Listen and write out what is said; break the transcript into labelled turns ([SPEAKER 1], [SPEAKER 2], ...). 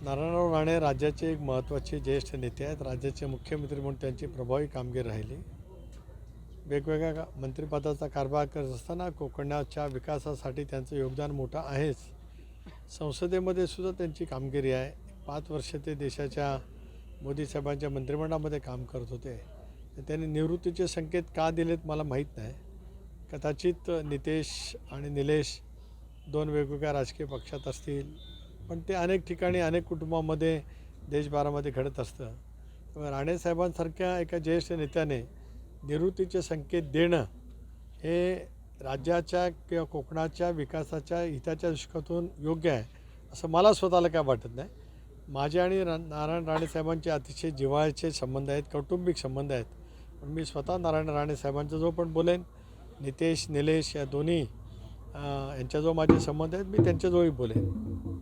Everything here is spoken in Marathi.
[SPEAKER 1] नारायणराव राणे राज्याचे एक महत्त्वाचे ज्येष्ठ नेते आहेत. राज्याचे मुख्यमंत्री म्हणून त्यांची प्रभावी कामगिरी राहिली. वेगवेगळ्या मंत्रिपदाचा कारभार करत असताना कोकणाच्या विकासासाठी त्यांचं योगदान मोठं आहेच. संसदेमध्ये सुद्धा त्यांची कामगिरी आहे. 5 वर्ष ते देशाच्या मोदी साहेबांच्या मंत्रिमंडळामध्ये काम करत होते. त्यांनी निवृत्तीचे संकेत का दिलेत मला माहीत नाही. कदाचित नितेश आणि निलेश 2 वेगवेगळ्या राजकीय पक्षात असतील, पण ते अनेक ठिकाणी अनेक कुटुंबामध्ये देशभरामध्ये घडत असतं. त्यामुळे राणेसाहेबांसारख्या एका ज्येष्ठ नेत्याने निवृत्तीचे संकेत देणं हे राज्याच्या किंवा कोकणाच्या विकासाच्या हिताच्या दृष्टीकोनातून योग्य आहे असं मला स्वतःला काय वाटत नाही. माझे आणि नारायण राणेसाहेबांचे अतिशय जिव्हाळ्याचे संबंध आहेत, कौटुंबिक संबंध आहेत. पण मी स्वतः नारायण राणेसाहेबांचा जो पण बोलेन, नितेश निलेश या दोन्ही यांच्याजवळ माझे संबंध आहेत, मी त्यांच्याजवळही बोलेन.